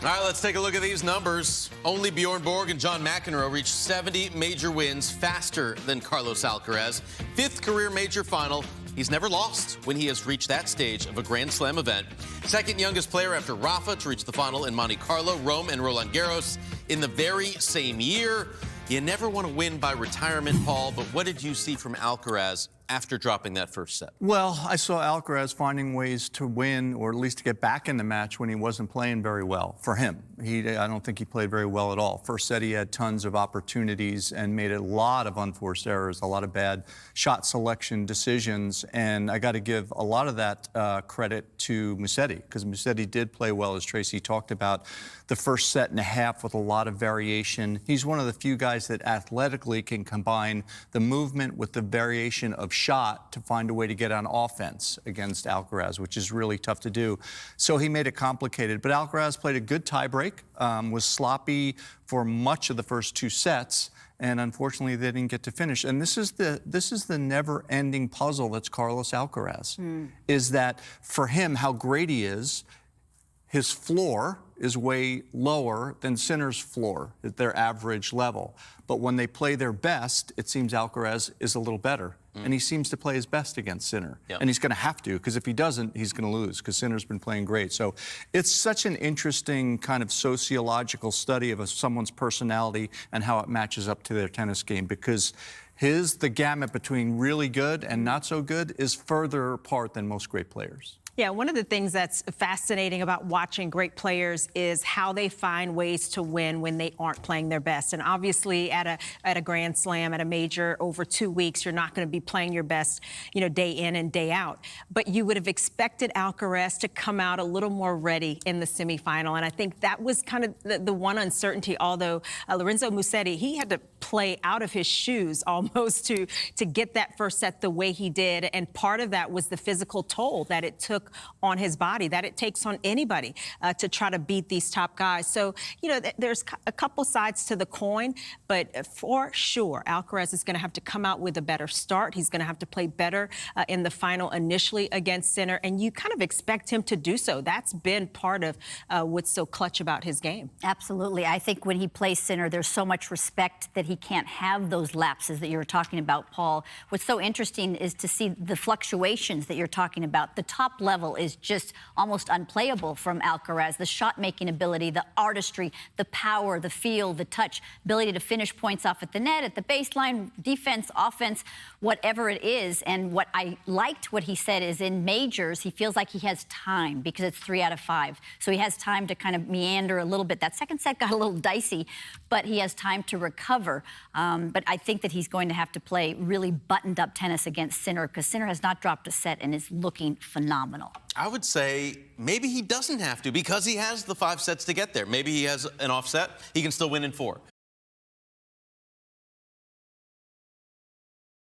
All right, let's take a look at these numbers. Only Bjorn Borg and John McEnroe reached 70 major wins faster than Carlos Alcaraz. 5th career major final. He's never lost when he has reached that stage of a Grand Slam event. 2nd youngest player after Rafa to reach the final in Monte Carlo, Rome, and Roland Garros in the very same year. You never want to win by retirement, Paul, but what did you see from Alcaraz after dropping that first set? Well, I saw Alcaraz finding ways to win, or at least to get back in the match when he wasn't playing very well for him. I don't think he played very well at all. First set, he had tons of opportunities and made a lot of unforced errors, a lot of bad shot selection decisions, and I got to give a lot of that credit to Musetti, because Musetti did play well, as Tracy talked about. The first set and a half with a lot of variation. He's one of the few guys that athletically can combine the movement with the variation of shot to find a way to get on offense against Alcaraz, which is really tough to do. So he made it complicated. But Alcaraz played a good tiebreak, was sloppy for much of the first 2 sets, and unfortunately they didn't get to finish. And this is the never-ending puzzle that's Carlos Alcaraz, is that for him, how great he is, his floor is way lower than Sinner's floor at their average level. But when they play their best, it seems Alcaraz is a little better. And he seems to play his best against Sinner. And he's going to have to, because if he doesn't, he's going to lose, because Sinner's been playing great. So it's such an interesting kind of sociological study of someone's personality and how it matches up to their tennis game, because the gamut between really good and not so good is further apart than most great players. Yeah, one of the things that's fascinating about watching great players is how they find ways to win when they aren't playing their best. And obviously at a Grand Slam, at a major over 2 weeks, you're not going to be playing your best, day in and day out. But you would have expected Alcaraz to come out a little more ready in the semifinal. And I think that was kind of the one uncertainty, although Lorenzo Musetti, he had to play out of his shoes almost to get that first set the way he did. And part of that was the physical toll that it took on his body, that it takes on anybody to try to beat these top guys. So, there's a couple sides to the coin, but for sure, Alcaraz is going to have to come out with a better start. He's going to have to play better in the final initially against Sinner, and you kind of expect him to do so. That's been part of what's so clutch about his game. Absolutely. I think when he plays Sinner, there's so much respect that he can't have those lapses that you were talking about, Paul. What's so interesting is to see the fluctuations that you're talking about. The top level is just almost unplayable from Alcaraz. The shot-making ability, the artistry, the power, the feel, the touch, ability to finish points off at the net, at the baseline, defense, offense, whatever it is. And what I liked what he said is in majors, he feels like he has time because it's 3 out of 5. So he has time to kind of meander a little bit. That second set got a little dicey, but he has time to recover. But I think that he's going to have to play really buttoned-up tennis against Sinner, because Sinner has not dropped a set and is looking phenomenal. I would say maybe he doesn't have to, because he has the 5 sets to get there. Maybe he has an offset. He can still win in 4.